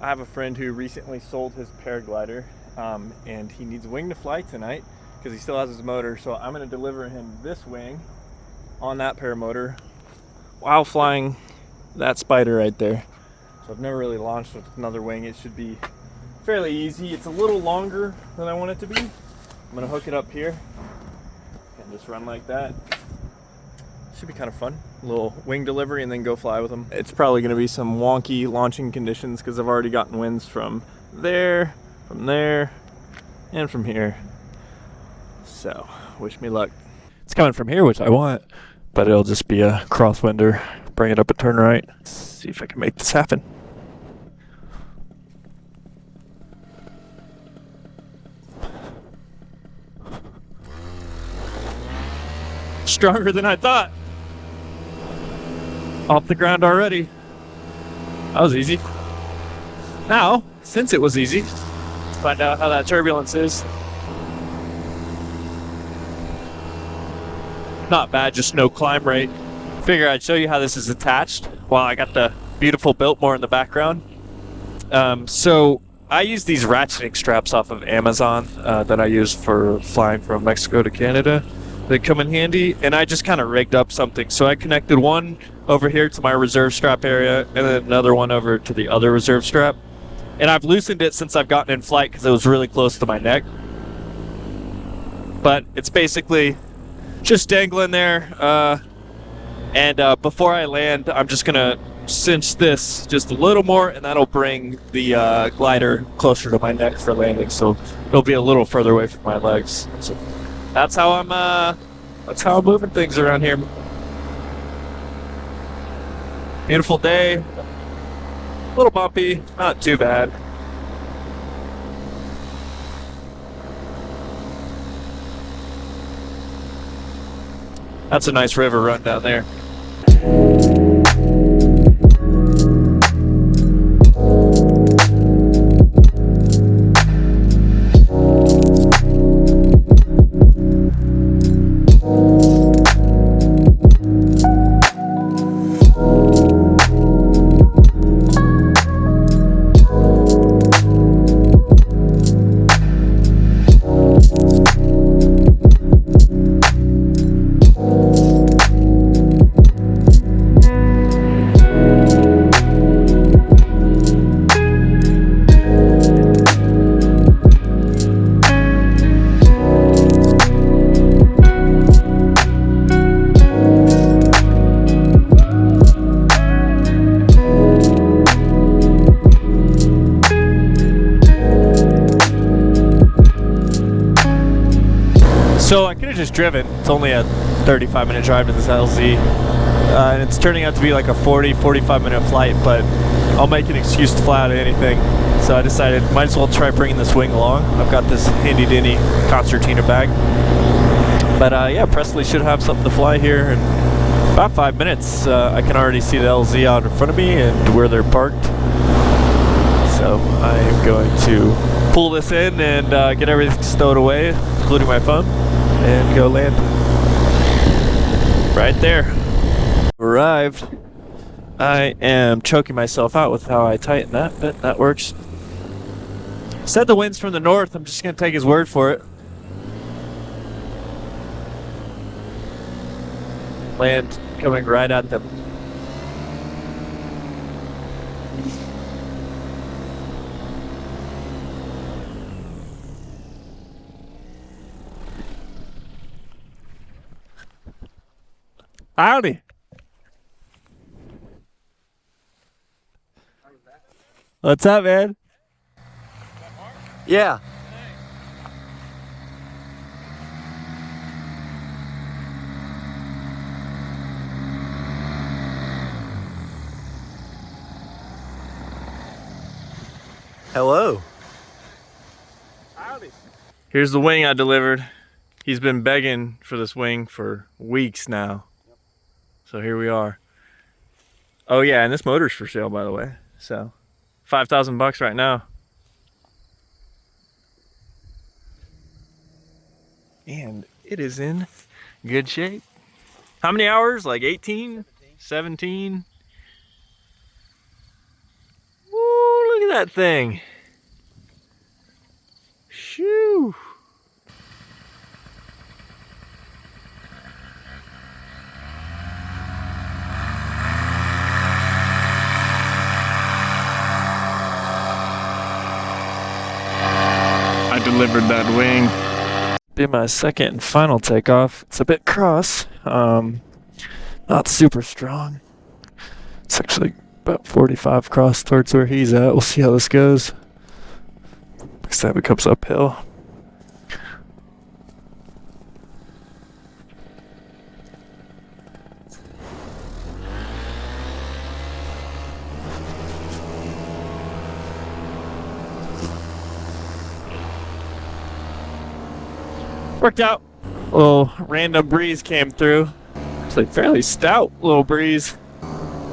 I have a friend who recently sold his paraglider, and he needs a wing to fly tonight because he still has his motor. So I'm going to deliver him this wing on that paramotor while flying that spider right there. So I've never really launched with another wing. It should be fairly easy. It's a little longer than I want it to be. I'm going to hook it up here and just run like that. Should be kind of fun. A little wing delivery and then go fly with them. It's probably going to be some wonky launching conditions because I've already gotten winds from there, and from here. So, wish me luck. It's coming from here, which I want, but it'll just be a crosswinder. Bring it up a turn right. Let's see if I can make this happen. Stronger than I thought. Off the ground already. That was easy. Now, since it was easy, let's find out how that turbulence is. Not bad, just no climb rate. Figure I'd show you how this is attached while I got the beautiful Biltmore in the background. So I use these ratcheting straps off of Amazon that I use for flying from Mexico to Canada. They come in handy, and I just kind of rigged up something. So I connected one over here to my reserve strap area, and then another one over to the other reserve strap. And I've loosened it since I've gotten in flight because it was really close to my neck. But it's basically just dangling there. And before I land, I'm just gonna cinch this just a little more, and that'll bring the glider closer to my neck for landing. So it'll be a little further away from my legs. So that's how I'm moving things around here. Beautiful day. A little bumpy, not too bad. That's a nice river run down there. So I could have just driven. It's only a 35-minute drive to this LZ. And it's turning out to be like a 45-minute flight, but I'll make an excuse to fly out of anything. So I decided might as well try bringing this wing along. I've got this handy-dandy concertina bag. But yeah, Presley should have something to fly here in about 5 minutes. I can already see the LZ out in front of me and where they're parked. So I'm going to pull this in and get everything stowed away, including my phone, and go land. Right there. Arrived. I am choking myself out with how I tighten that, but that works. Said the wind's from the north. I'm just going to take his word for it. Land coming right at them. Howdy. What's up, man? Yeah. Hello. Howdy. Here's the wing I delivered. He's been begging for this wing for weeks now. Yep. So here we are. Oh yeah, and this motor's for sale, by the way. So $5,000 right now. And it is in good shape. How many hours? Like 18? 17? Woo, look at that thing. Shoo. I delivered that wing. Be my second and final takeoff. It's a bit cross, not super strong. It's actually about 45 cross towards where he's at. We'll see how this goes. Next time it comes uphill. Worked out. A little random breeze came through. Actually, fairly stout little breeze.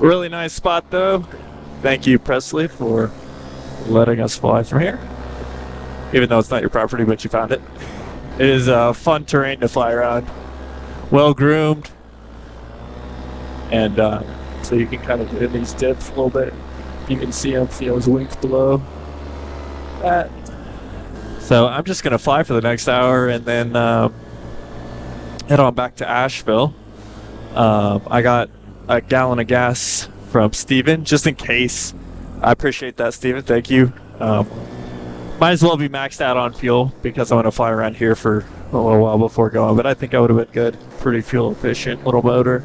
Really nice spot though. Thank you, Presley, for letting us fly from here. Even though it's not your property, but you found it. It is fun terrain to fly around. Well groomed. And so you can kind of get in these dips a little bit. You can see him, see those wings below that. So I'm just gonna fly for the next hour and then head on back to Asheville. I got a gallon of gas from Steven, just in case. I appreciate that, Steven. Thank you. Might as well be maxed out on fuel because I want to fly around here for a little while before going, but I think I would have been good. Pretty fuel efficient little motor.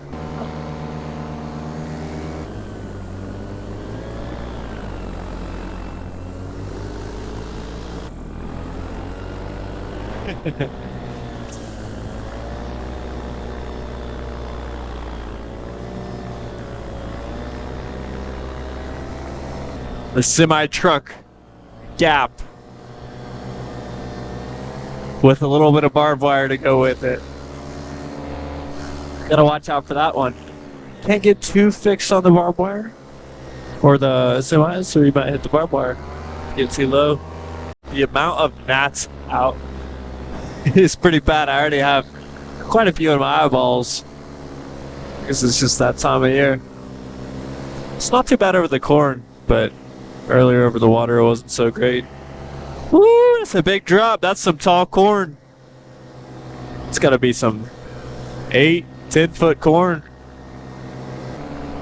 The semi-truck gap with a little bit of barbed wire to go with it. Gotta watch out for that one. Can't get too fixed on the barbed wire or the semis, or you might hit the barbed wire. Get too low. The amount of gnats out is pretty bad. I already have quite a few in my eyeballs because it's just that time of year. It's not too bad over the corn, but earlier over the water it wasn't so great. Woo, that's a big drop. That's some tall corn. It's gotta be some 8-10 foot corn.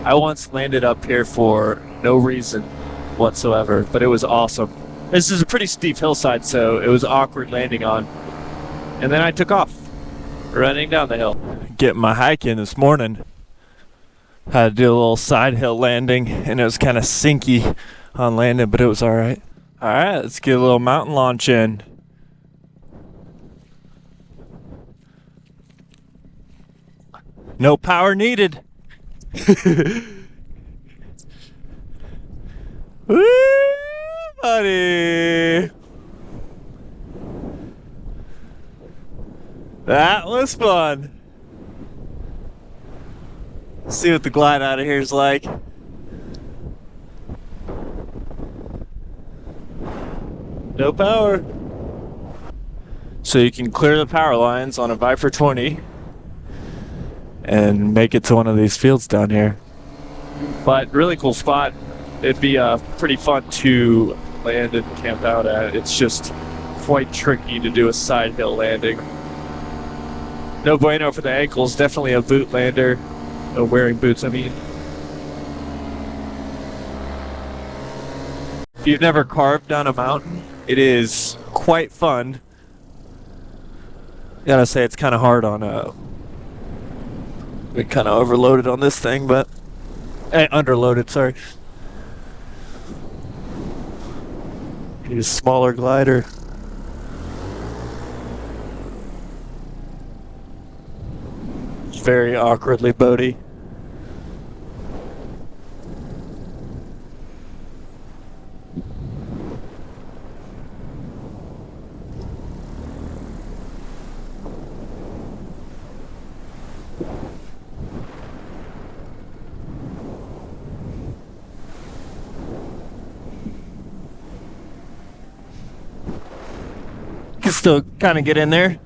I once landed up here for no reason whatsoever, but it was awesome. This is a pretty steep hillside, so it was awkward landing on. And then I took off, running down the hill. Getting my hike in this morning. Had to do a little side hill landing, and it was kind of sinky on landing, but it was alright. Alright, let's get a little mountain launch in. No power needed. Woo, buddy. That was fun. See what the glide out of here is like. No power. So you can clear the power lines on a Viper 20 and make it to one of these fields down here. But really cool spot. It'd be pretty fun to land and camp out at. It's just quite tricky to do a side hill landing. No bueno for the ankles. Definitely a boot lander. Wearing boots, I mean. If you've never carved down a mountain, it is quite fun. Gotta say, it's kind of hard on been kind of overloaded on this thing, but underloaded, sorry. Need a smaller glider. Very awkwardly boaty. Can still kind of get in there.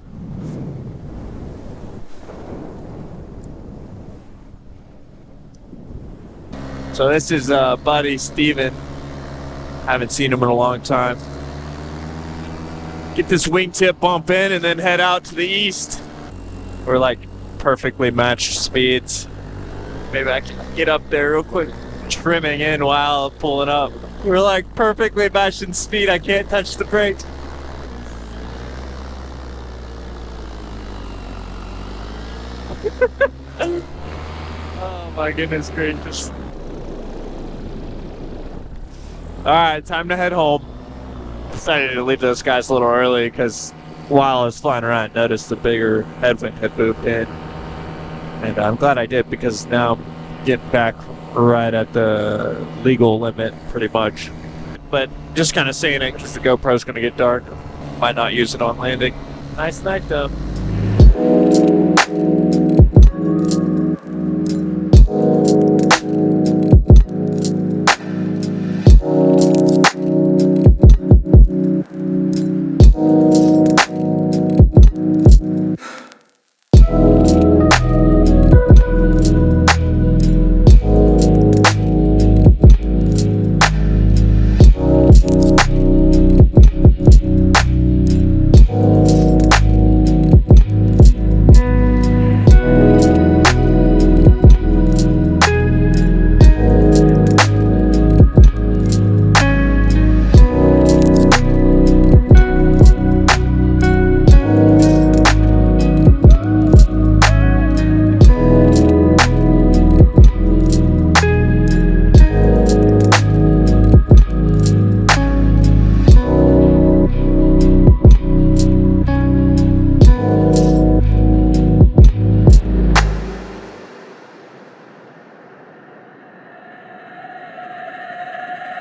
So this is buddy Steven Haven't seen him in a long time. Get this wingtip bump in and then head out to the east. We're like perfectly matched speeds. Maybe I can get up there real quick, trimming in while pulling up. We're like perfectly matched in speed. I can't touch the brake. Oh my goodness gracious. Alright, time to head home. Decided to leave those guys a little early because while I was flying around, I noticed the bigger headwind had moved in. And I'm glad I did because now I'm getting back right at the legal limit pretty much. But just kind of saying it because the GoPro's going to get dark. Might not use it on landing. Nice night though.